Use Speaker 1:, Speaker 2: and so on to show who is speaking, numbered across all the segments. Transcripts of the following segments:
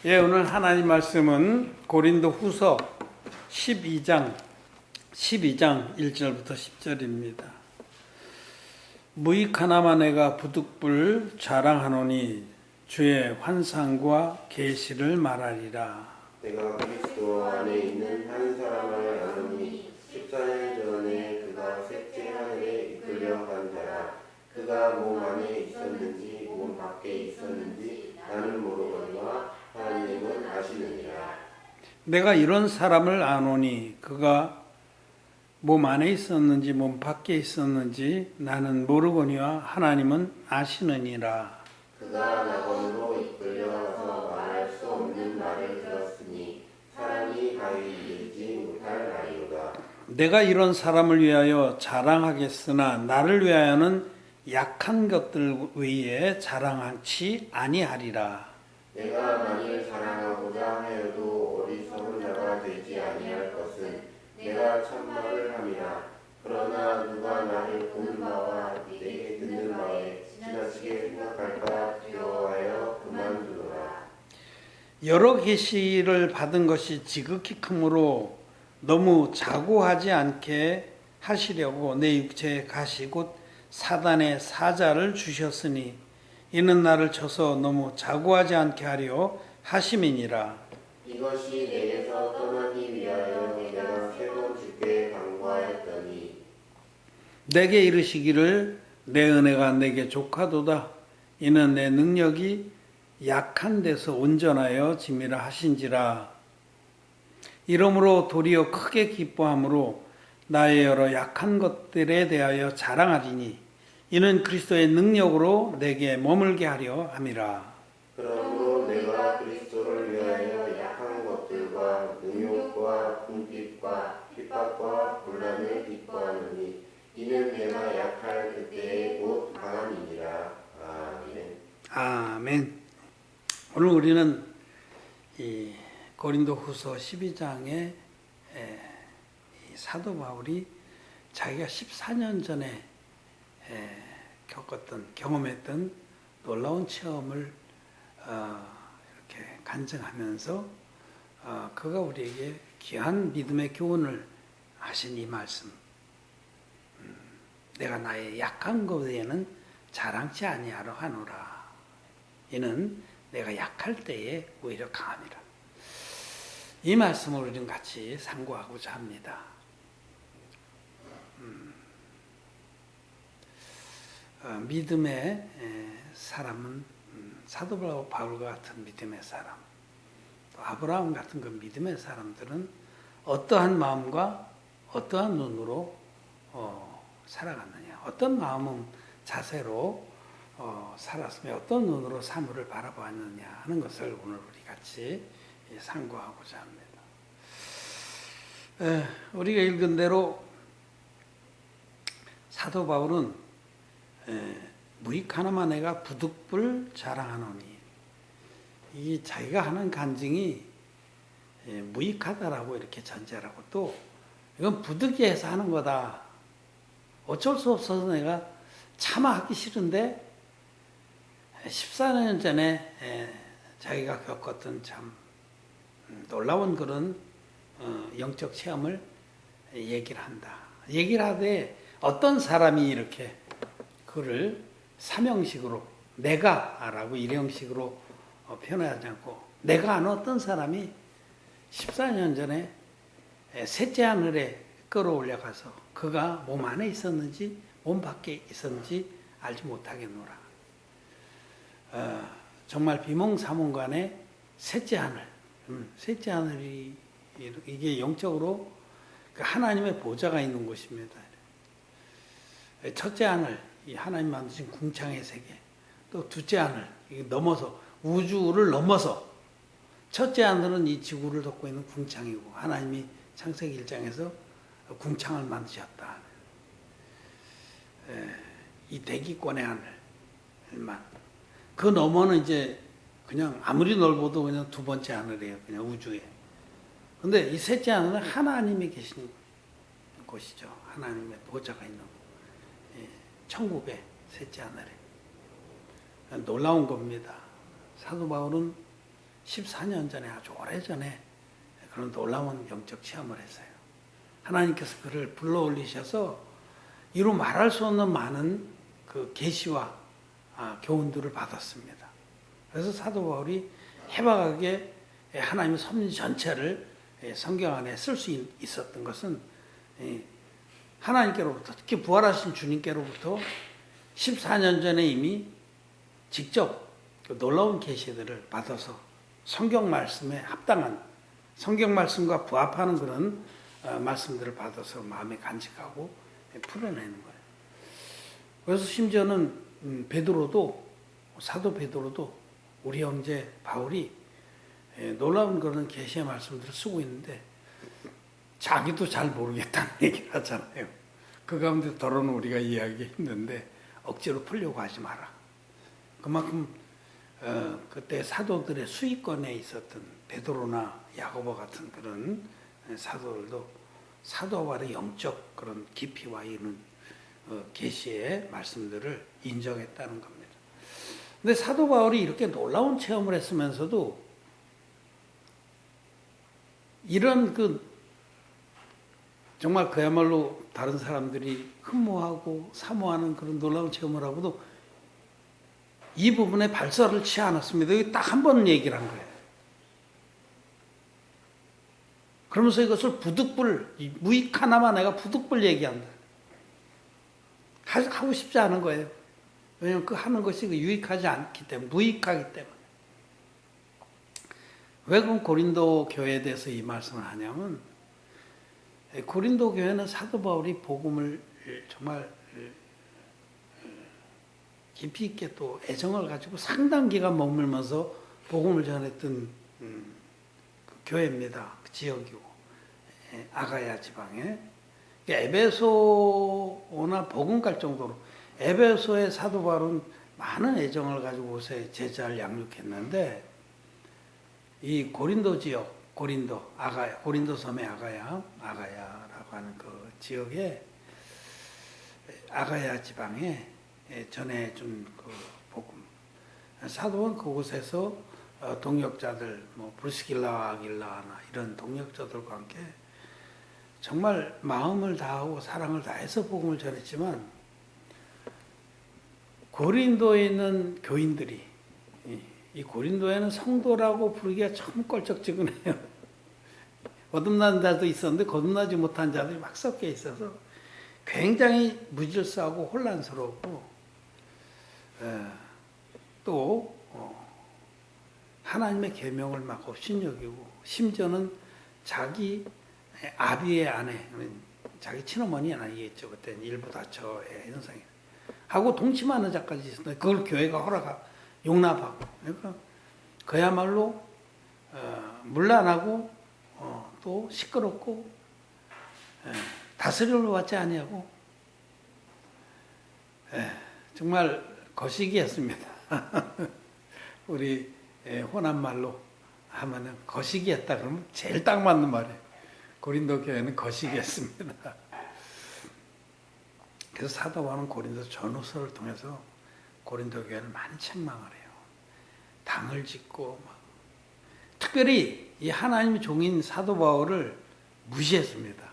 Speaker 1: 예, 오늘 하나님 말씀은 고린도 후서 12장 1절부터 10절입니다. 무익하나마 내가 부득불 자랑하노니 주의 환상과 계시를 말하리라.
Speaker 2: 내가 그리스도 안에 있는 한 사람을 아노니 14년 전에 그가 셋째 하늘에 이끌려간 자라. 그가 몸 안에 있었는지 몸 밖에 있었는지 나는 모르거니와 하나님은 아시느니라.
Speaker 1: 내가 이런 사람을 아노니 그가 몸 안에 있었는지 몸 밖에 있었는지 나는 모르거니와 하나님은 아시느니라.
Speaker 2: 그가 낙원으로 이끌려가서 말할 수 없는 말을 들었으니 사람이 가히 이르지 못할 나이로다.
Speaker 1: 내가 이런 사람을 위하여 자랑하겠으나 나를 위하여는 약한 것들 외에 자랑하지 아니하리라.
Speaker 2: 내가 만일 자랑하고자 하여도 어리석은 자가 되지 아니할 것은 내가 참말을 함이라. 그러나 누가 나를 보는 바와 내게 듣는 바에 지나치게 생각할까 두려워하여 그만두노라.
Speaker 1: 여러 계시를 받은 것이 지극히 크므로 너무 자고하지 않게 하시려고 내 육체에 가시 곧 사단의 사자를 주셨으니 이는 나를 쳐서 너무 자고하지 않게 하려 하심이니라.
Speaker 2: 이것이 내게서 떠나기 위하여 내가 세 번 주께 간구하였더니
Speaker 1: 내게 이르시기를 내 은혜가 내게 족하도다. 이는 내 능력이 약한 데서 온전하여 짐이라 하신지라. 이러므로 도리어 크게 기뻐함으로 나의 여러 약한 것들에 대하여 자랑하리니 이는 그리스도의 능력으로 내게 머물게 하려 함이라.
Speaker 2: 그러므로 내가 그리스도를 위하여 약한 것들과 능욕과 궁핍과 핍박과 곤란을 기뻐하노니 이는 내가 약할 그때에 곧 강함이니라. 아멘.
Speaker 1: 아멘. 오늘 우리는 이 고린도 후서 12장에 사도 바울이 자기가 14년 전에 경험했던 놀라운 체험을 이렇게 간증하면서 그가 우리에게 귀한 믿음의 교훈을 하신 이 말씀. 내가 나의 약한 것 외에는 자랑치 아니하러 하노라. 이는 내가 약할 때에 오히려 강함이라. 이 말씀을 우리는 같이 상고하고자 합니다. 믿음의 사람은 사도 바울과 같은 믿음의 사람, 또 아브라함 같은 그 믿음의 사람들은 어떠한 마음과 어떠한 눈으로 살아갔느냐, 어떤 마음은 자세로 살았으며 어떤 눈으로 사물을 바라보았느냐 하는 것을 오늘 우리 같이 상고하고자 합니다. 우리가 읽은 대로 사도 바울은 무익하나마 내가 부득불 자랑하노니, 이 자기가 하는 간증이 무익하다라고 이렇게 전제하고, 또 이건 부득이 해서 하는 거다, 어쩔 수 없어서 내가 차마 하기 싫은데 14년 전에 자기가 겪었던 참 놀라운 그런 영적 체험을 얘기를 한다. 얘기를 하되 어떤 사람이 이렇게 그를 삼형식으로 내가라고 일형식으로 표현하지 않고, 내가 아는 어떤 사람이 14년 전에 셋째 하늘에 끌어올려가서 그가 몸 안에 있었는지 몸 밖에 있었는지 알지 못하겠노라. 정말 비몽사몽간에 셋째 하늘, 셋째 하늘이 이게 영적으로 하나님의 보좌가 있는 곳입니다. 첫째 하늘, 이 하나님 만드신 궁창의 세계, 또 둘째 하늘, 넘어서 우주를 넘어서 첫째 하늘은 이 지구를 덮고 있는 궁창이고, 하나님이 창세기 1장에서 궁창을 만드셨다. 이 대기권의 하늘만, 그 너머는 이제 그냥 아무리 넓어도 그냥 두 번째 하늘이에요, 그냥 우주에. 근데 이 셋째 하늘은 하나님이 계신 곳이죠. 하나님의 보좌가 있는 곳. 천국의 셋째 하늘에. 놀라운 겁니다. 사도 바울은 14년 전에 아주 오래전에 그런 놀라운 영적 체험을 했어요. 하나님께서 그를 불러 올리셔서 이루 말할 수 없는 많은 그 계시와 교훈들을 받았습니다. 그래서 사도 바울이 해박하게 하나님의 섭리 전체를 성경 안에 쓸 수 있었던 것은 하나님께로부터, 특히 부활하신 주님께로부터 14년 전에 이미 직접 그 놀라운 계시들을 받아서 성경 말씀에 합당한, 성경 말씀과 부합하는 그런 말씀들을 받아서 마음에 간직하고 풀어내는 거예요. 그래서 심지어는 베드로도, 사도 베드로도 우리 형제 바울이 놀라운 그런 계시의 말씀들을 쓰고 있는데 자기도 잘 모르겠다는 얘기를 하잖아요. 그 가운데 더러는 우리가 이해하기 힘든데 억지로 풀려고 하지 마라. 그만큼 그때 사도들의 수위권에 있었던 베드로나 야고보 같은 그런 사도들도 사도 바울의 영적 그런 깊이와 이런 계시의 말씀들을 인정했다는 겁니다. 근데 사도 바울이 이렇게 놀라운 체험을 했으면서도 이런 정말 그야말로 다른 사람들이 흠모하고 사모하는 그런 놀라운 체험을 하고도 이 부분에 발설을 취하지 않았습니다. 딱 한 번 얘기를 한 거예요. 그러면서 이것을 부득불, 무익 하나만 내가 부득불 얘기한다. 하고 싶지 않은 거예요. 왜냐하면 그 하는 것이 유익하지 않기 때문에, 무익하기 때문에. 왜 그럼 고린도 교회에 대해서 이 말씀을 하냐면, 고린도 교회는 사도 바울이 복음을 정말 깊이 있게 또 애정을 가지고 상당 기간 머물면서 복음을 전했던 그 교회입니다. 그 지역이고 아가야 지방에 에베소나 복음 갈 정도로 에베소의 사도 바울은 많은 애정을 가지고 곳에 제자를 양육했는데 이 고린도 지역 고린도 섬의 아가야라고 하는 그 지역에 아가야 지방에 전해준 그 복음. 사도는 그곳에서 동역자들, 브리스길라와 아길라나 이런 동역자들과 함께 정말 마음을 다하고 사랑을 다해서 복음을 전했지만 고린도에 있는 교인들이 이 고린도에는 성도라고 부르기가 참 껄쩍지근해요. 거듭난 자도 있었는데 거듭나지 못한 자들이 막 섞여 있어서 굉장히 무질서하고 혼란스럽고 또 하나님의 계명을 막 업신여기고 심지어는 자기 아비의 아내, 자기 친어머니 아니겠죠. 그때는 일부 다처의 현상이 하고 동침하는 자까지 있었는데 그걸 교회가 용납하고 그러니까 그야말로 문란하고 또 시끄럽고 다스림을 받지 아니하고 정말 거시기했습니다. 우리 호남 말로 하면은 거시기했다 그러면 제일 딱 맞는 말이에요. 고린도 교회는 거시기했습니다. 그래서 사도 바울은 고린도 전후서를 통해서 고린도 교회를 많이 책망을 해요. 당을 짓고 특별히 이 하나님의 종인 사도 바울을 무시했습니다.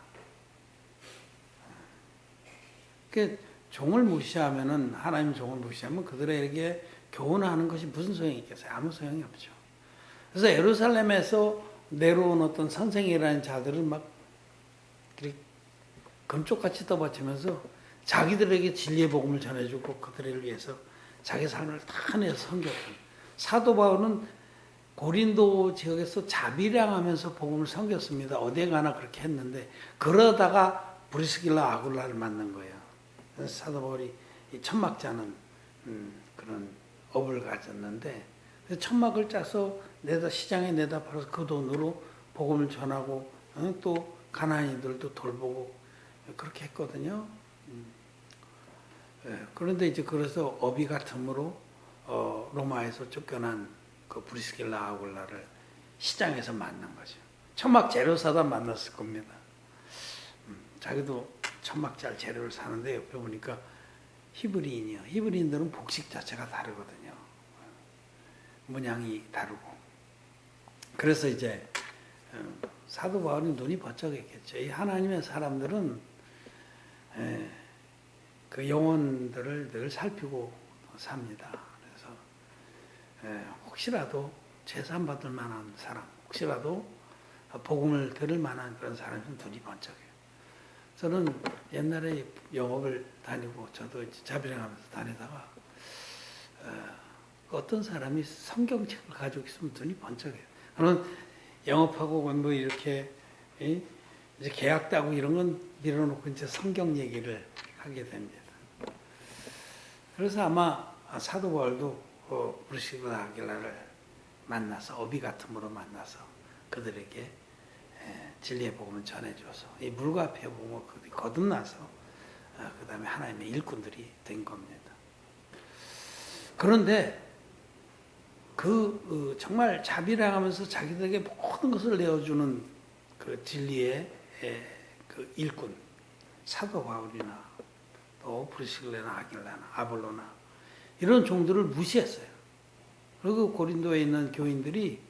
Speaker 1: 그 종을 무시하면은 하나님 종을 무시하면 그들에게 교훈하는 것이 무슨 소용이 있겠어요? 아무 소용이 없죠. 그래서 예루살렘에서 내려온 어떤 선생이라는 자들은 막 금쪽같이 떠받치면서 자기들에게 진리의 복음을 전해주고 그들을 위해서 자기 삶을 다 내서 섬겼던 사도 바울은 고린도 지역에서 자비량하면서 복음을 섬겼습니다. 어디에 가나 그렇게 했는데 그러다가 브리스길라 아굴라를 만난 거예요. 그래서 사도 바울이 천막자는 그런 업을 가졌는데 천막을 짜서 시장에 내다 팔아서 그 돈으로 복음을 전하고 또 가나안인들도 돌보고 그렇게 했거든요. 그런데 이제 그래서 어비 같음으로 로마에서 쫓겨난 그 브리스길라 아굴라를 시장에서 만난 거죠. 천막 재료 사다 만났을 겁니다. 자기도 천막 잘 재료를 사는데 옆에 보니까 히브리인이요. 히브리인들은 복식 자체가 다르거든요. 문양이 다르고 그래서 이제 사도 바울이 눈이 번쩍했겠죠. 이 하나님의 사람들은 그 영혼들을 늘 살피고 삽니다. 그래서 혹시라도 재산 받을 만한 사람, 혹시라도 복음을 들을 만한 그런 사람이 눈이 번쩍해요. 저는 옛날에 영업을 다니고 저도 이제 자비령하면서 다니다가 어떤 사람이 성경책을 가지고 있으면 눈이 번쩍해요. 저는 영업하고 뭐 이렇게 이제 계약 따고 이런 건 밀어놓고 이제 성경 얘기를 하게 됩니다. 그래서 아마 사도 바울도 브리스길라 아길라를 만나서 어비 같음으로 만나서 그들에게 진리의 복음을 전해줘서 이 물과 폐 복음을 거듭나서 그 다음에 하나님의 일꾼들이 된 겁니다. 그런데 정말 자비랑하면서 자기들에게 모든 것을 내어주는 그 진리의 그 일꾼 사도 바울이나 또 브리스길라나 아길라나 아볼로나 이런 종들을 무시했어요. 그리고 고린도에 있는 교인들이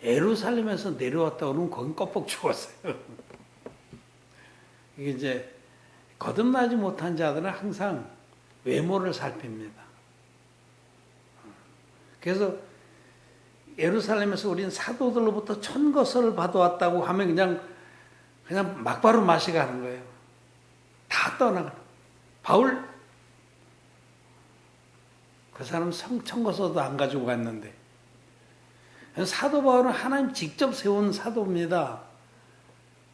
Speaker 1: 예루살렘에서 내려왔다 그러면 거긴 껍벅 죽었어요. 이게 이제 거듭나지 못한 자들은 항상 외모를 살핍니다. 그래서 예루살렘에서 우리는 사도들로부터 천거설을 받아왔다고 하면 그냥 막바로 마시가는 거예요. 다 떠나가는. 바울 그 사람 천거서도 안 가지고 갔는데 사도 바울은 하나님 직접 세운 사도입니다.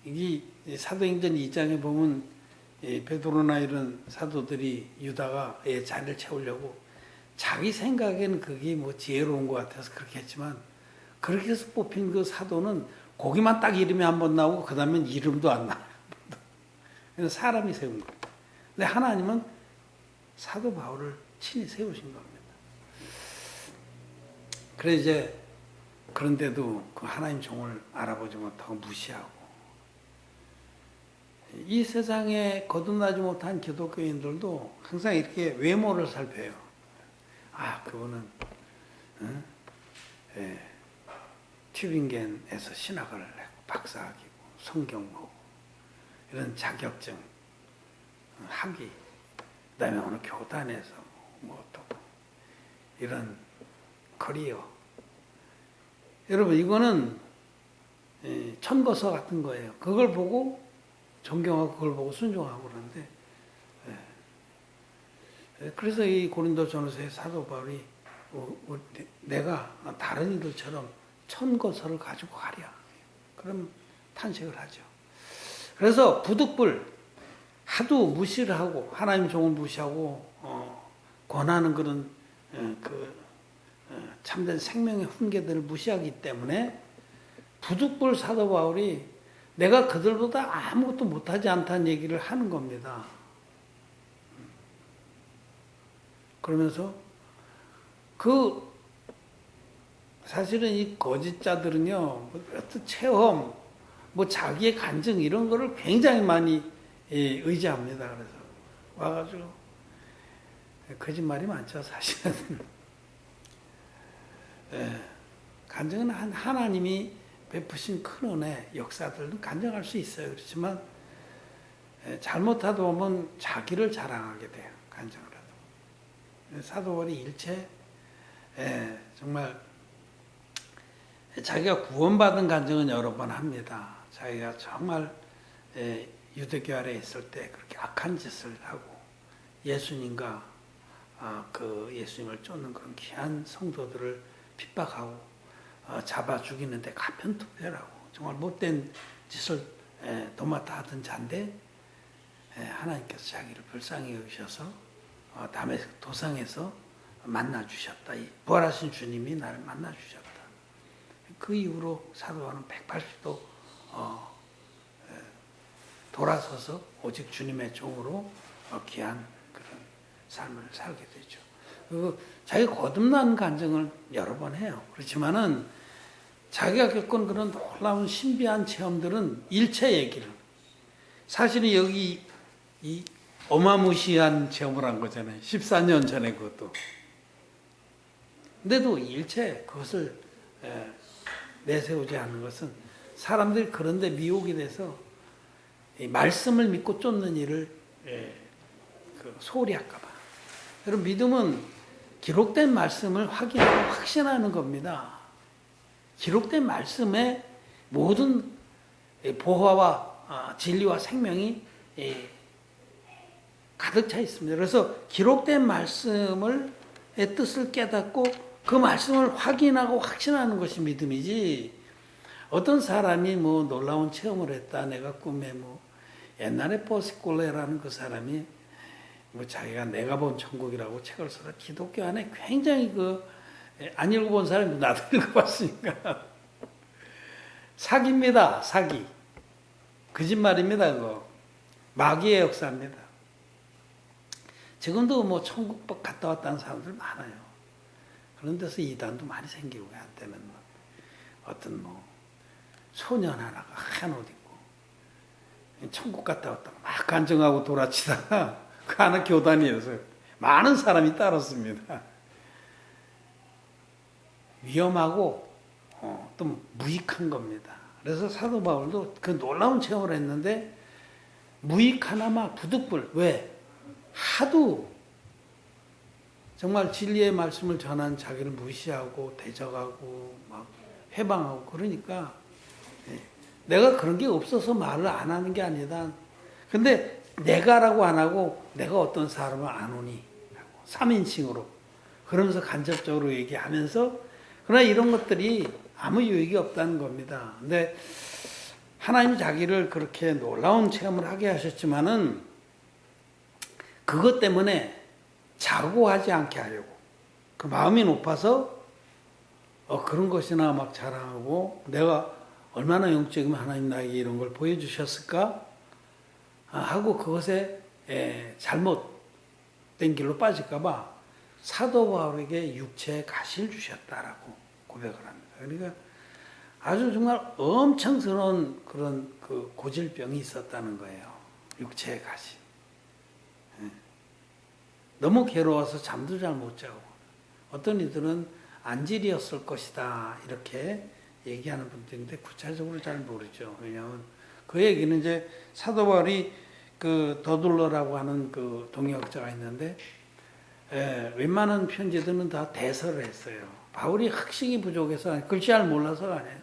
Speaker 1: 이게 사도행전 2장에 보면 베드로나 이런 사도들이 유다가 자리를 채우려고 자기 생각에는 그게 뭐 지혜로운 것 같아서 그렇게 했지만 그렇게 해서 뽑힌 그 사도는 거기만 딱 이름이 한 번 나오고 그 다음엔 이름도 안 나와요. 그래서 사람이 세운 거예요. 근데 하나님은 사도 바울을 친히 세우신 겁니다. 그래 이제 그런데도 그 하나님 종을 알아보지 못하고 무시하고 이 세상에 거듭나지 못한 기독교인들도 항상 이렇게 외모를 살펴요. 그분은 튜빙겐에서 신학을 했고 박사학위고 성경 보고 이런 자격증 학위 그다음에 어느 교단에서 뭐 또 이런 커리어 여러분 이거는 천거서 같은 거예요. 그걸 보고 존경하고 그걸 보고 순종하고 그러는데 그래서 이 고린도 전후서의 사도 바울이 내가 다른 이들처럼 천거서를 가지고 가랴 그런 탄식을 하죠. 그래서 부득불 하도 무시를 하고 하나님 종을 무시하고 권하는 그런 참된 생명의 훈계들을 무시하기 때문에 부득불 사도 바울이 내가 그들보다 아무것도 못하지 않다는 얘기를 하는 겁니다. 그러면서 사실은 이 거짓자들은요, 어떤 체험, 뭐 자기의 간증 이런 거를 굉장히 많이 의지합니다. 그래서 와가지고 거짓말이 많죠, 사실은. 간증은 하나님이 베푸신 큰 은혜, 역사들은 간증할 수 있어요. 그렇지만 잘못하다 보면 자기를 자랑하게 돼요. 간증을 해도. 사도 바울이 일체 정말 자기가 구원받은 간증은 여러 번 합니다. 자기가 정말 유대교 아래에 있을 때 그렇게 악한 짓을 하고 예수님과 그 예수님을 쫓는 그런 귀한 성도들을 핍박하고 잡아 죽이는데 가편투표라고 정말 못된 짓을 도맡아 하던 자인데 하나님께서 자기를 불쌍히 여기셔서 다메섹 도상에서 만나 주셨다. 이 부활하신 주님이 나를 만나 주셨다. 그 이후로 사도 바울은 180도 돌아서서 오직 주님의 종으로 귀한 그런 삶을 살게 되죠. 그리고 자기가 거듭난 간증을 여러 번 해요. 그렇지만은 자기가 겪은 그런 놀라운 신비한 체험들은 일체 얘기를. 사실은 여기 이 어마무시한 체험을 한 거잖아요. 14년 전에 그것도. 근데도 일체 그것을 내세우지 않는 것은 사람들이 그런데 미혹이 돼서 이 말씀을 믿고 쫓는 일을 소홀히 할까 봐. 여러분, 믿음은 기록된 말씀을 확인하고 확신하는 겁니다. 기록된 말씀에 모든 보화와 진리와 생명이 가득 차 있습니다. 그래서 기록된 말씀의 뜻을 깨닫고 그 말씀을 확인하고 확신하는 것이 믿음이지, 어떤 사람이 뭐 놀라운 체험을 했다, 내가 꿈에 뭐 옛날에 포스콜레라는 그 사람이 뭐 자기가 내가 본 천국이라고 책을 써서 기독교 안에 굉장히 안 읽어본 사람이 나도 읽어봤으니까 사기입니다. 사기. 거짓말입니다. 그거. 마귀의 역사입니다. 지금도 뭐 천국 갔다 왔다는 사람들 많아요. 그런 데서 이단도 많이 생기고, 한때는 뭐 어떤 뭐 소년 하나가 하얀 옷 입고 천국 갔다 왔다고 막 간증하고 돌아치다가 그 하나 교단이어서 많은 사람이 따랐습니다. 위험하고 또 무익한 겁니다. 그래서 사도 바울도 그 놀라운 체험을 했는데 무익하나마 부득불. 왜? 하도 정말 진리의 말씀을 전한 자기를 무시하고 대적하고 막 해방하고 그러니까 내가 그런 게 없어서 말을 안 하는 게 아니다. 근데 내가라고 안 하고 내가 어떤 사람을 아노니 3인칭으로 그러면서 간접적으로 얘기하면서, 그러나 이런 것들이 아무 유익이 없다는 겁니다. 근데 하나님이 자기를 그렇게 놀라운 체험을 하게 하셨지만은 그것 때문에 자고하지 않게 하려고, 그 마음이 높아서 그런 것이나 막 자랑하고 내가 얼마나 영적이면 하나님 나에게 이런 걸 보여주셨을까 하고 그것에 잘못된 길로 빠질까봐 사도 바울에게 육체의 가시를 주셨다라고 고백을 합니다. 그러니까 아주 정말 엄청스러운 그런 그 고질병이 있었다는 거예요. 육체의 가시. 너무 괴로워서 잠도 잘 못 자고, 어떤 이들은 안질이었을 것이다 이렇게 얘기하는 분들인데 구체적으로 잘 모르죠. 왜냐하면 그 얘기는 이제 사도 바울이 그 더둘러라고 하는 그 동역자가 있는데 웬만한 편지들은 다 대설을 했어요. 바울이 학식이 부족해서 글씨 잘 몰라서가 아니에요.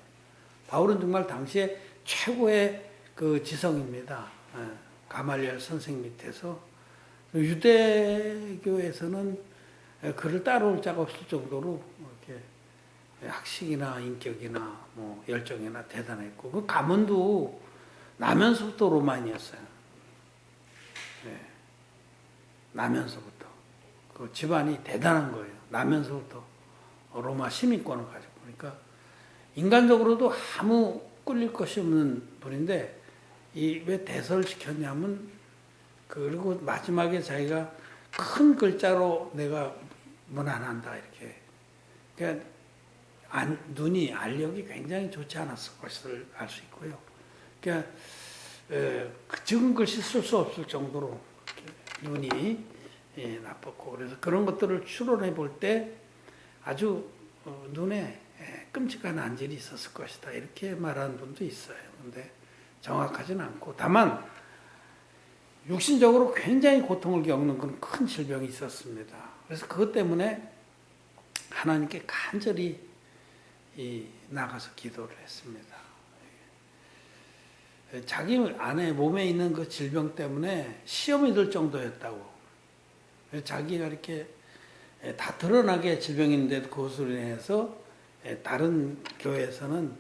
Speaker 1: 바울은 정말 당시에 최고의 그 지성입니다. 가말리엘 선생 밑에서 유대교에서는 그를 따라올 자가 없을 정도로 이렇게 학식이나 인격이나 뭐 열정이나 대단했고, 그 가문도 나면서부터 로마인이었어요. 나면서부터 그 집안이 대단한 거예요. 나면서부터 로마 시민권을 가지고, 그러니까 인간적으로도 아무 꿀릴 것이 없는 분인데 이 왜 대설을 시켰냐면, 그리고 마지막에 자기가 큰 글자로 내가 문안한다 이렇게. 그러니까 눈이 알력이 굉장히 좋지 않았을 것을 알 수 있고요. 그러니까 적은 글씨 쓸 수 없을 정도로 눈이 나빴고, 그래서 그런 것들을 추론해 볼 때 아주 눈에 끔찍한 안질이 있었을 것이다 이렇게 말하는 분도 있어요. 근데 정확하지는 않고, 다만 육신적으로 굉장히 고통을 겪는 그런 큰 질병이 있었습니다. 그래서 그것 때문에 하나님께 간절히 나가서 기도를 했습니다. 자기 안에 몸에 있는 그 질병 때문에 시험이 들 정도였다고. 자기가 이렇게 다 드러나게 질병이 있는데도 그것으로 인해서 다른 교회에서는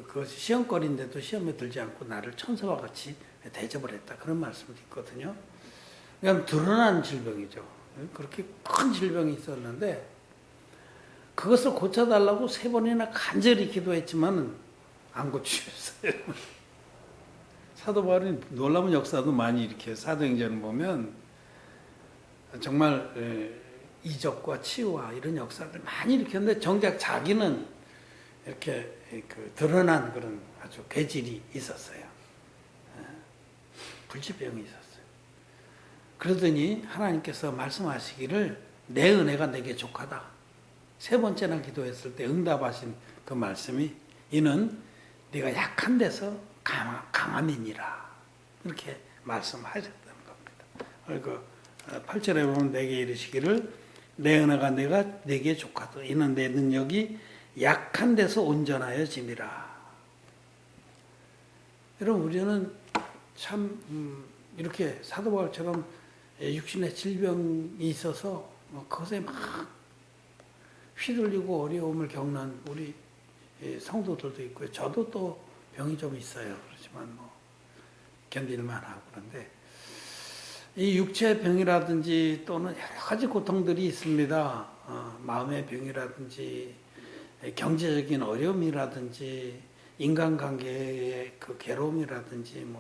Speaker 1: 그것이 시험거리인데도 시험에 들지 않고 나를 천사와 같이 대접을 했다. 그런 말씀이 있거든요. 그러니까 드러난 질병이죠. 그렇게 큰 질병이 있었는데 그것을 고쳐달라고 3번이나 간절히 기도했지만 안 고치셨어요. 사도 바울이 놀라운 역사도 많이 이렇게 사도행전을 보면 정말 이적과 치유와 이런 역사들 많이 일으켰는데 정작 자기는 이렇게 드러난 그런 아주 괴질이 있었어요. 불치병이 있었어요. 그러더니 하나님께서 말씀하시기를 내 은혜가 내게 족하다. 3번째나 기도했을 때 응답하신 그 말씀이 이는 네가 약한 데서 강함이니라 이렇게 말씀하셨다는 겁니다. 그 8절에 보면 내게 이르시기를 내 은혜가 내게 족하도 이는 내 능력이 약한 데서 온전하여 짐이라. 여러분 우리는 참 이렇게 사도 바울처럼 육신의 질병이 있어서 그것에 막 휘둘리고 어려움을 겪는 우리 성도들도 있고요. 저도 또 병이 좀 있어요. 그렇지만 견딜만 하고 그런데 이 육체의 병이라든지 또는 여러 가지 고통들이 있습니다. 마음의 병이라든지 경제적인 어려움이라든지 인간관계의 그 괴로움이라든지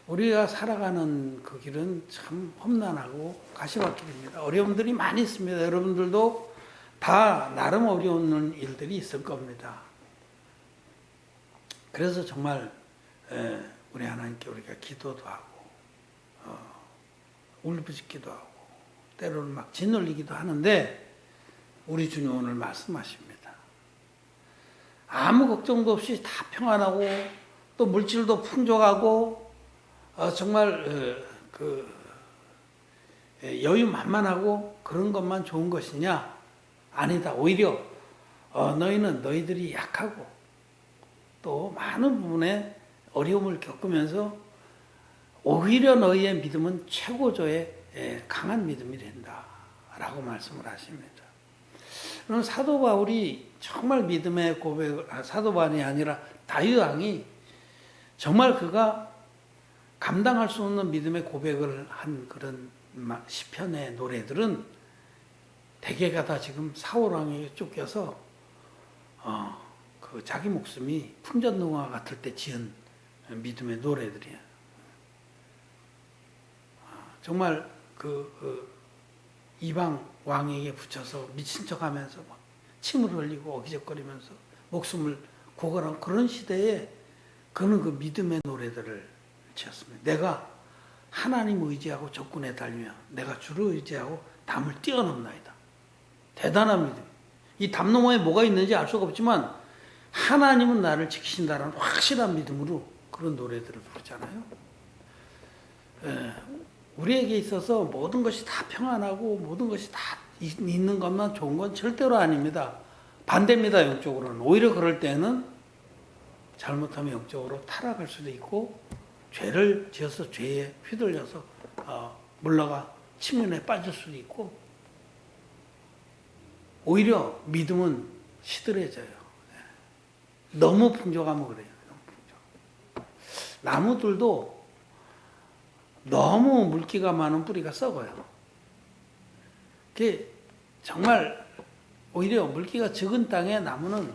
Speaker 1: 우리가 살아가는 그 길은 참 험난하고 가시밭길입니다. 어려움들이 많이 있습니다. 여러분들도 다 나름 어려운 일들이 있을 겁니다. 그래서 정말 우리 하나님께 우리가 기도도 하고 울부짖기도 하고 때로는 막 짓눌리기도 하는데 우리 주님 오늘 말씀하십니다. 아무 걱정도 없이 다 평안하고 또 물질도 풍족하고 정말 여유만만하고 그런 것만 좋은 것이냐? 아니다. 오히려 너희는 너희들이 약하고 또 많은 부분에 어려움을 겪으면서 오히려 너희의 믿음은 최고조의 강한 믿음이 된다 라고 말씀을 하십니다. 그럼 사도 바울이 정말 믿음의 고백을, 사도 바울이 아니라 다윗왕이 정말 그가 감당할 수 없는 믿음의 고백을 한 그런 시편의 노래들은 대개가 다 지금 사울왕에게 쫓겨서 그 자기 목숨이 풍전등화 같을 때 지은 믿음의 노래들이야. 정말 이방 왕에게 붙여서 미친 척하면서 막 침을 흘리고 어기적거리면서 목숨을 구걸한 그런 시대에 그는 그 믿음의 노래들을 지었습니다. 내가 하나님 의지하고 적군에 달리며 내가 주를 의지하고 담을 뛰어넘나이다. 대단한 믿음. 이 담 너머에 뭐가 있는지 알 수가 없지만 하나님은 나를 지키신다는 확실한 믿음으로 그런 노래들을 부르잖아요. 우리에게 있어서 모든 것이 다 평안하고 모든 것이 다 있는 것만 좋은 건 절대로 아닙니다. 반대입니다. 영적으로는. 오히려 그럴 때는 잘못하면 영적으로 타락할 수도 있고 죄를 지어서 죄에 휘둘려서 물러가 침륜에 빠질 수도 있고 오히려 믿음은 시들해져요. 너무 풍족하면 그래요. 너무 풍족. 나무들도 너무 물기가 많은 뿌리가 썩어요. 그게 정말 오히려 물기가 적은 땅에 나무는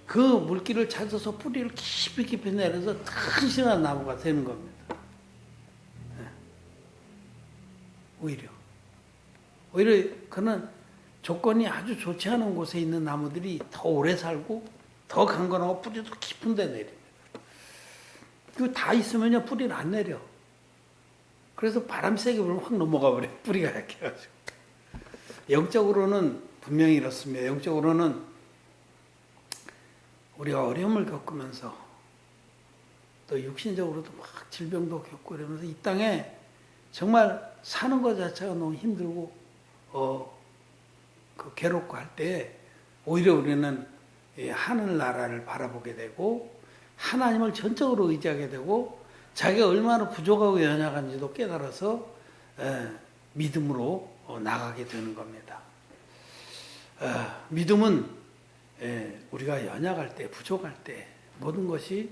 Speaker 1: 그 물기를 찾아서 뿌리를 깊이 내려서 튼실한 나무가 되는 겁니다. 오히려 그는 조건이 아주 좋지 않은 곳에 있는 나무들이 더 오래 살고 더 강건하고 뿌리도 깊은 데 내립니다. 그거 다 있으면요 뿌리를 안 내려. 그래서 바람 세게 불면 확 넘어가 버려요. 뿌리가 약해가지고. 영적으로는 분명히 이렇습니다. 영적으로는 우리가 어려움을 겪으면서 또 육신적으로도 막 질병도 겪고 이러면서 이 땅에 정말 사는 것 자체가 너무 힘들고 괴롭고 할 때 오히려 우리는 하늘나라를 바라보게 되고 하나님을 전적으로 의지하게 되고 자기가 얼마나 부족하고 연약한지도 깨달아서 믿음으로 나가게 되는 겁니다. 믿음은 우리가 연약할 때, 부족할 때, 모든 것이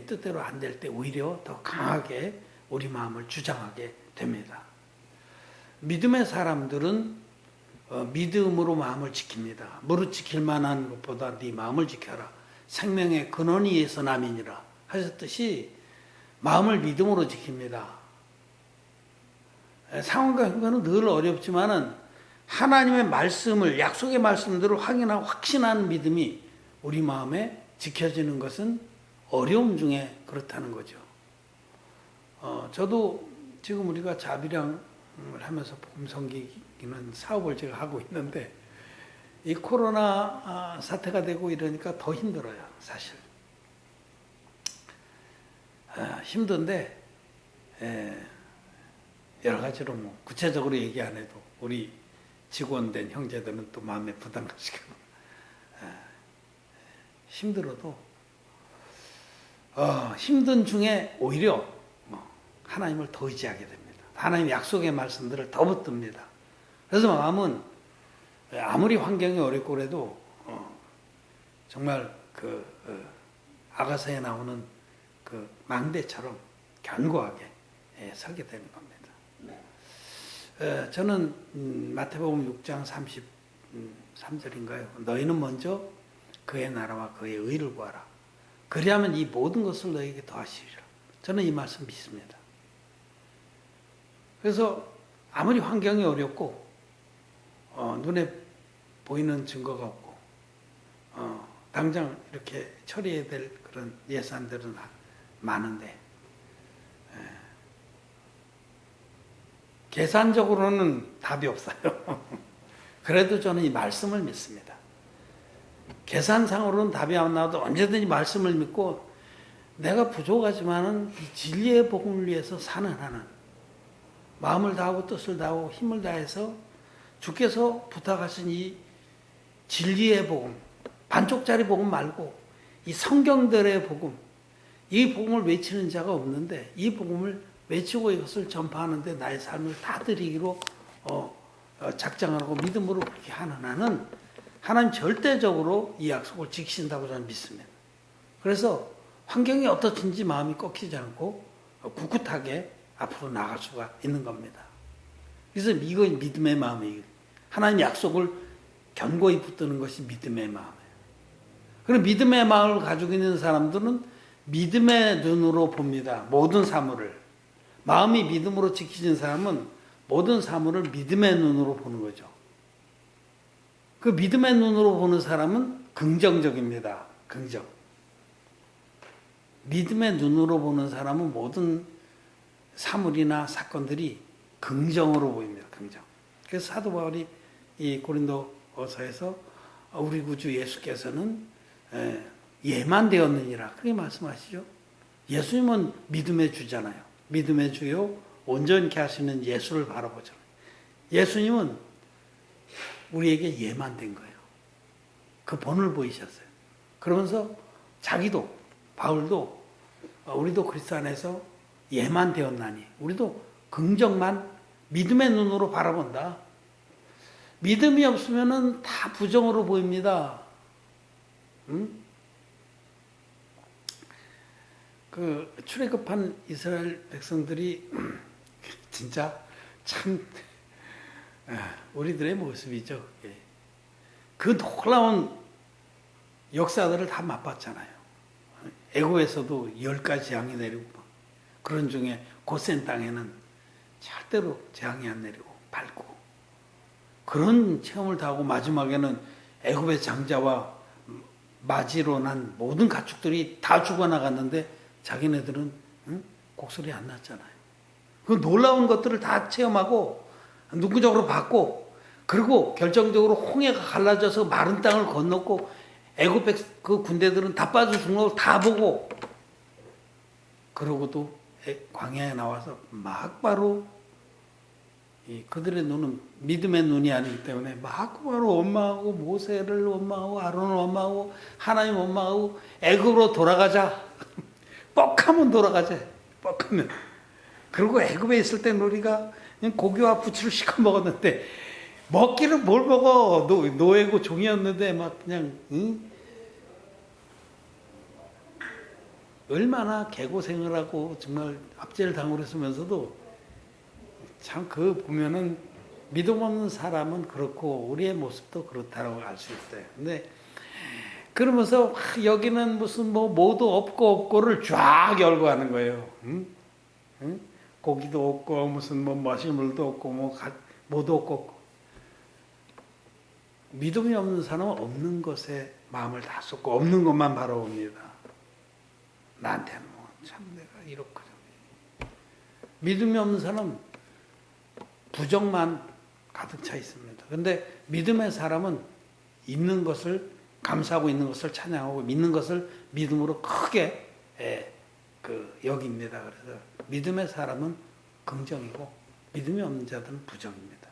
Speaker 1: 뜻대로 안 될 때 오히려 더 강하게 우리 마음을 주장하게 됩니다. 믿음의 사람들은 믿음으로 마음을 지킵니다. 무릇 지킬 만한 것보다 네 마음을 지켜라. 생명의 근원이 예서 남이니라 하셨듯이 마음을 믿음으로 지킵니다. 상황과 형편은 늘 어렵지만은 하나님의 말씀을 약속의 말씀들을 확인하고 확신하는 믿음이 우리 마음에 지켜지는 것은 어려움 중에 그렇다는 거죠. 저도 지금 우리가 자비량을 하면서 복음 섬기기는 사업을 제가 하고 있는데 이 코로나 사태가 되고 이러니까 더 힘들어요, 사실. 힘든데 여러 가지로 뭐 구체적으로 얘기 안 해도 우리 직원된 형제들은 또 마음에 부담 가지고 힘들어도 힘든 중에 오히려 하나님을 더 의지하게 됩니다. 하나님 약속의 말씀들을 더 붙듭니다. 그래서 마음은 아무리 환경이 어렵고 그래도 정말 아가서에 나오는 그 망대처럼 견고하게 서게 되는 겁니다. 저는 마태복음 6장 33절인가요? 너희는 먼저 그의 나라와 그의 의를 구하라. 그리하면 이 모든 것을 너희에게 더하시리라. 저는 이 말씀 믿습니다. 그래서 아무리 환경이 어렵고 눈에 보이는 증거가 없고 당장 이렇게 처리해야 될 그런 예산들은 많은데 계산적으로는 답이 없어요. 그래도 저는 이 말씀을 믿습니다. 계산상으로는 답이 안 나와도 언제든지 말씀을 믿고 내가 부족하지만은 이 진리의 복음을 위해서 사는 하는 마음을 다하고 뜻을 다하고 힘을 다해서 주께서 부탁하신 이 진리의 복음, 반쪽짜리 복음 말고 이 성경들의 복음, 이 복음을 외치는 자가 없는데 이 복음을 외치고 이것을 전파하는데 나의 삶을 다 드리기로 작정하고 믿음으로 그렇게 하는 한은 하나님 절대적으로 이 약속을 지키신다고 저는 믿습니다. 그래서 환경이 어떻든지 마음이 꺾이지 않고 꿋꿋하게 앞으로 나갈 수가 있는 겁니다. 그래서 이건 믿음의 마음이에요. 하나님 약속을 견고히 붙드는 것이 믿음의 마음이에요. 그럼 믿음의 마음을 가지고 있는 사람들은 믿음의 눈으로 봅니다. 모든 사물을. 마음이 믿음으로 지키진 사람은 모든 사물을 믿음의 눈으로 보는 거죠. 그 믿음의 눈으로 보는 사람은 긍정적입니다. 긍정. 믿음의 눈으로 보는 사람은 모든 사물이나 사건들이 긍정으로 보입니다. 긍정. 그래서 사도 바울이 이 고린도서에서 우리 구주 예수께서는 예만 되었느니라 그렇게 말씀하시죠. 예수님은 믿음의 주잖아요. 믿음의 주요 온전케 하시는 예수를 바라보잖아요. 예수님은 우리에게 예만 된 거예요. 그 본을 보이셨어요. 그러면서 자기도 바울도 우리도 그리스도 안에서 예만 되었나니 우리도 긍정만 믿음의 눈으로 바라본다. 믿음이 없으면은 다 부정으로 보입니다. 그 출애굽한 이스라엘 백성들이 진짜 참 우리들의 모습이죠. 그 놀라운 역사들을 다 맛봤잖아요. 애굽에서도 10가지 재앙이 내리고 그런 중에 고센 땅에는 절대로 재앙이 안 내리고 밝고 그런 체험을 다 하고 마지막에는 애굽의 장자와 마지로 난 모든 가축들이 다 죽어나갔는데 자기네들은 곡소리 안 났잖아요. 그 놀라운 것들을 다 체험하고 누구적으로 봤고 그리고 결정적으로 홍해가 갈라져서 마른 땅을 건넜고 애굽 그 군대들은 다 빠져 죽는 걸 다 보고 그러고도 광야에 나와서 막바로 그들의 눈은 믿음의 눈이 아니기 때문에 막바로 원망하고 모세를 원망하고 아론을 원망하고 하나님 원망하고 애굽으로 돌아가자. 뻑하면 돌아가자. 뻑하면. 그리고 애굽에 있을 때 우리가 그냥 고기와 부추를 시켜 먹었는데 먹기는 뭘 먹어. 노예고 종이었는데 막 그냥 얼마나 개고생을 하고 정말 압제를 당하고 그랬으면서도 참 그 보면은 믿음 없는 사람은 그렇고 우리의 모습도 그렇다라고 알 수 있어요. 근데 그러면서 여기는 무슨 뭐 뭐도 없고를 쫙 열고 하는 거예요. 고기도 없고 무슨 뭐 마시물도 없고 뭐도 없고 믿음이 없는 사람은 없는 것에 마음을 다 쏟고 없는 것만 바라봅니다. 나한테는 뭐 참 내가 이렇거든. 믿음이 없는 사람은 부정만 가득 차 있습니다. 그런데 믿음의 사람은 있는 것을 감사하고 있는 것을 찬양하고 믿는 것을 믿음으로 크게 여깁니다. 그래서 믿음의 사람은 긍정이고 믿음이 없는 자들은 부정입니다.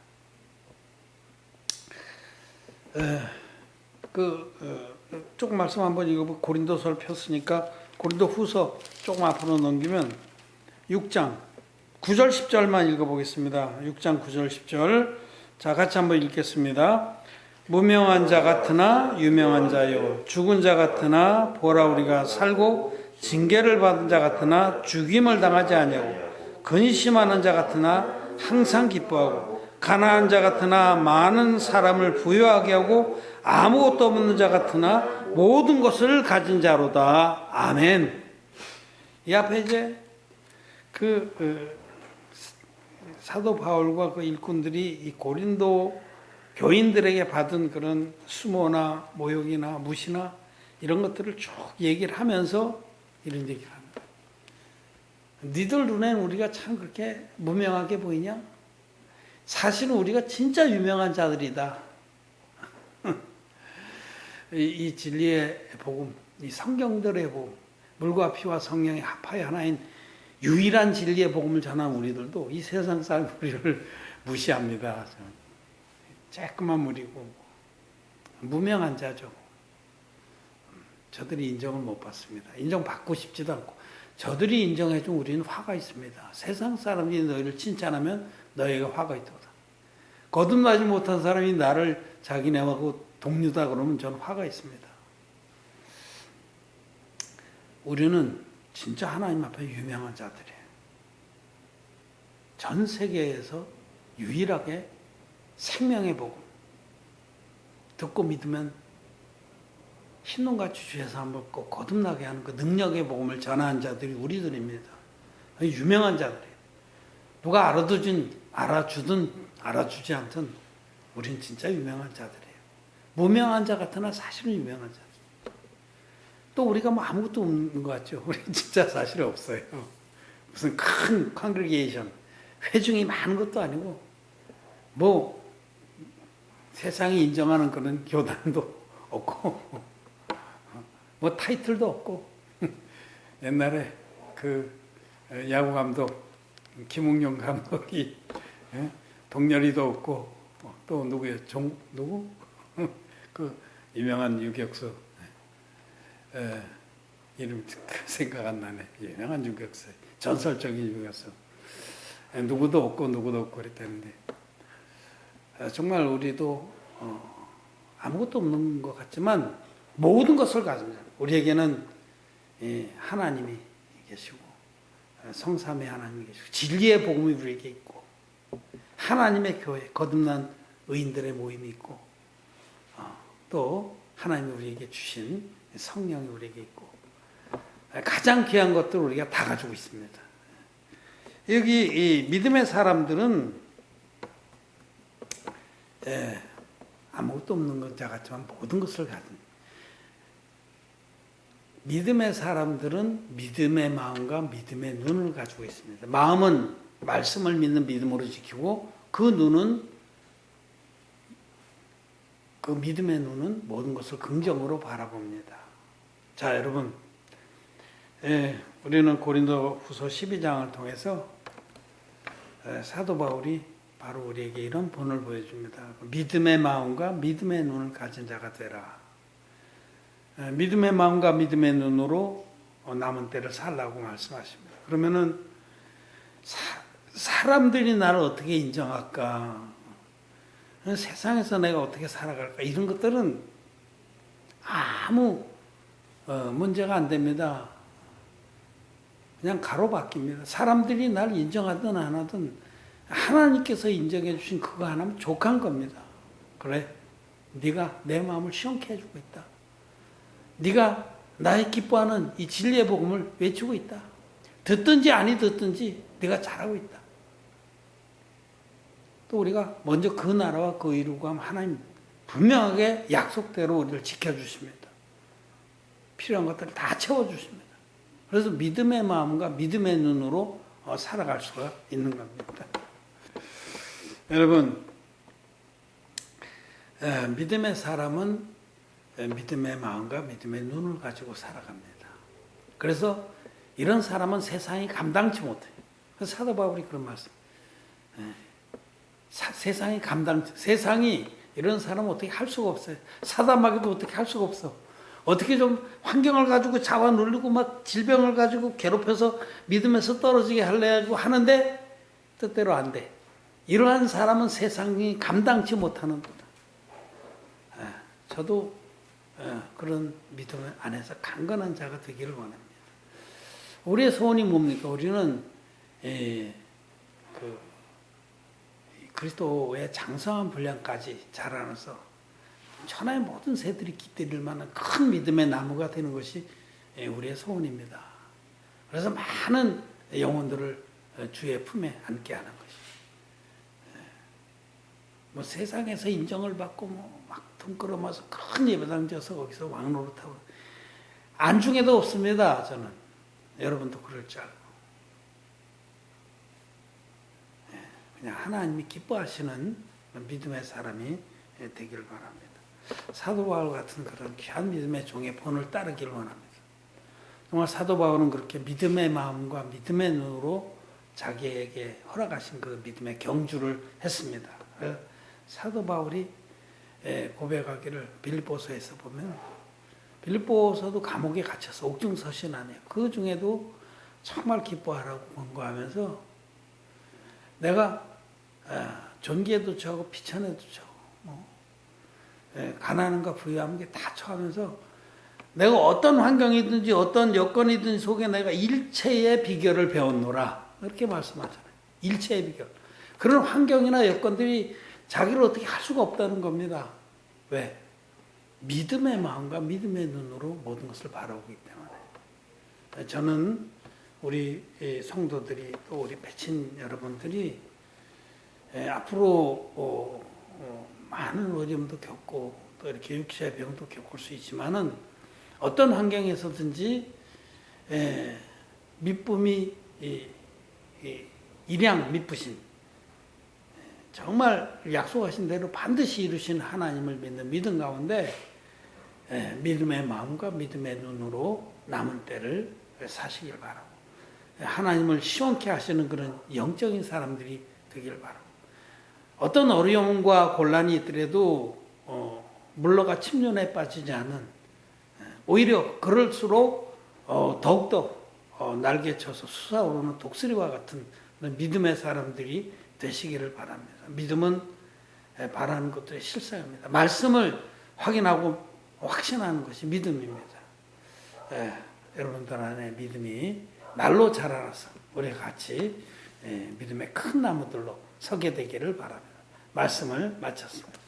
Speaker 1: 조금 말씀 한번 읽어보고 고린도서를 폈으니까 고린도후서 조금 앞으로 넘기면 6장 9절 10절만 읽어보겠습니다. 6장 9절 10절 자 같이 한번 읽겠습니다. 무명한 자 같으나 유명한 자요 죽은 자 같으나 보라 우리가 살고 징계를 받은 자 같으나 죽임을 당하지 아니하고 근심하는 자 같으나 항상 기뻐하고 가난한 자 같으나 많은 사람을 부유하게 하고 아무것도 없는 자 같으나 모든 것을 가진 자로다. 아멘. 이 앞에 이제 사도 바울과 그 일꾼들이 이 고린도 교인들에게 받은 그런 수모나 모욕이나 무시나 이런 것들을 쭉 얘기를 하면서 이런 얘기를 합니다. 니들 눈에는 우리가 참 그렇게 무명하게 보이냐? 사실은 우리가 진짜 유명한 자들이다. 이 진리의 복음, 이 성경들의 복음, 물과 피와 성령의 합하여 하나인 유일한 진리의 복음을 전한 우리들도 이 세상 사람 우리를 무시합니다. 쬐끄만 무리고 무명한 자죠. 저들이 인정을 못 받습니다. 인정받고 싶지도 않고 저들이 인정해준 우리는 화가 있습니다. 세상 사람이 너희를 칭찬하면 너희에게 화가 있도다. 거듭나지 못한 사람이 나를 자기네하고 동료다 그러면 저는 화가 있습니다. 우리는 진짜 하나님 앞에 유명한 자들이에요. 전 세계에서 유일하게 생명의 복음 듣고 믿으면 흰눈같이 주에서 한번 꼭 거듭나게 하는 그 능력의 복음을 전하는 자들이 우리들입니다. 유명한 자들이에요. 누가 알아주든 알아주지 않든 우린 진짜 유명한 자들이에요. 무명한 자 같으나 사실은 유명한 자. 또 우리가 뭐 아무것도 없는 것 같죠. 우리 진짜 사실 없어요. 무슨 큰 컨그리게이션, 회중이 많은 것도 아니고 뭐 세상이 인정하는 그런 교단도 없고 뭐 타이틀도 없고 옛날에 그 야구 감독 김웅용 감독이 동렬이도 없고 또 누구예요? 누구? 그 유명한 유격수 이름 생각 안 나네. 유명한 유격수, 전설적인 유격수. 누구도 없고 그랬다는데 정말 우리도 아무것도 없는 것 같지만 모든 것을 가진 자. 우리에게는 하나님이 계시고 성삼의 하나님이 계시고 진리의 복음이 우리에게 있고 하나님의 교회, 거듭난 의인들의 모임이 있고 또 하나님이 우리에게 주신 성령이 우리에게 있고 가장 귀한 것들을 우리가 다 가지고 있습니다. 여기 이 믿음의 사람들은 아무것도 없는 자 같지만 모든 것을 가진 믿음의 사람들은 믿음의 마음과 믿음의 눈을 가지고 있습니다. 마음은 말씀을 믿는 믿음으로 지키고 그 눈은 그 믿음의 눈은 모든 것을 긍정으로 바라봅니다. 자, 여러분, 우리는 고린도후서 12장을 통해서 사도 바울이 바로 우리에게 이런 본을 보여줍니다. 믿음의 마음과 믿음의 눈을 가진 자가 되라. 믿음의 마음과 믿음의 눈으로 남은 때를 살라고 말씀하십니다. 그러면은 사람들이 나를 어떻게 인정할까? 세상에서 내가 어떻게 살아갈까? 이런 것들은 아무 문제가 안 됩니다. 그냥 가로막힙니다. 사람들이 나를 인정하든 안 하든 하나님께서 인정해 주신 그거 하나면 족한 겁니다. 그래, 네가 내 마음을 시원케 해주고 있다. 네가 나의 기뻐하는 이 진리의 복음을 외치고 있다. 듣든지 아니 듣든지 네가 잘하고 있다. 또 우리가 먼저 그 나라와 그 이루고 하면 하나님 분명하게 약속대로 우리를 지켜주십니다. 필요한 것들을 다 채워주십니다. 그래서 믿음의 마음과 믿음의 눈으로 살아갈 수가 있는 겁니다. 여러분, 믿음의 사람은 믿음의 마음과 믿음의 눈을 가지고 살아갑니다. 그래서 이런 사람은 세상이 감당치 못해요. 그래서 사도 바울이 그런 말씀. 세상이 이런 사람은 어떻게 할 수가 없어요. 사담하기도 어떻게 할 수가 없어. 어떻게 좀 환경을 가지고 잡아 눌리고 막 질병을 가지고 괴롭혀서 믿음에서 떨어지게 하려고 하는데 뜻대로 안 돼. 이러한 사람은 세상이 감당치 못하는 거다. 저도 그런 믿음 안에서 강건한 자가 되기를 원합니다. 우리의 소원이 뭡니까? 우리는 그리스도의 장성한 분량까지 자라나서 천하의 모든 새들이 깃들일 만한 큰 믿음의 나무가 되는 것이 우리의 소원입니다. 그래서 많은 영혼들을 주의 품에 안게 하는 것이. 뭐 세상에서 인정을 받고 막 돈끌어마서 큰 예배당 져서 거기서 왕노릇하고 안중에도 없습니다. 저는 여러분도 그럴 줄 알고 그냥 하나님이 기뻐하시는 믿음의 사람이 되기를 바랍니다. 사도 바울 같은 그런 귀한 믿음의 종의 본을 따르기를 원합니다. 정말 사도 바울은 그렇게 믿음의 마음과 믿음의 눈으로 자기에게 허락하신 그 믿음의 경주를 했습니다. 사도 바울이 고백하기를 빌립보서에서 보면 빌립보서도 감옥에 갇혀서 옥중서신하네요. 그 중에도 정말 기뻐하라고 권고하면서 내가 존귀에도 처하고 비천에도 처하고 가난함과 부유함에 다 처하면서 내가 어떤 환경이든지 어떤 여건이든지 속에 내가 일체의 비결을 배웠노라 이렇게 말씀하잖아요. 일체의 비결. 그런 환경이나 여건들이 자기를 어떻게 할 수가 없다는 겁니다. 왜? 믿음의 마음과 믿음의 눈으로 모든 것을 바라보기 때문에. 저는 우리 성도들이 또 우리 배친 여러분들이 앞으로 많은 어려움도 겪고 또 이렇게 육체의 병도 겪을 수 있지만은 어떤 환경에서든지 미쁨이 일양 미쁘신 정말 약속하신 대로 반드시 이루신 하나님을 믿는 믿음 가운데 믿음의 마음과 믿음의 눈으로 남은 때를 사시길 바라고 하나님을 시원케 하시는 그런 영적인 사람들이 되길 바라고 어떤 어려움과 곤란이 있더라도 물러가 침륜에 빠지지 않은 오히려 그럴수록 더욱더 날개쳐서 솟아오르는 독수리와 같은 믿음의 사람들이 되시기를 바랍니다. 믿음은 바라는 것들의 실상입니다. 말씀을 확인하고 확신하는 것이 믿음입니다. 여러분들 안에 믿음이 날로 자라나서 우리 같이 믿음의 큰 나무들로 서게 되기를 바랍니다. 말씀을 마쳤습니다.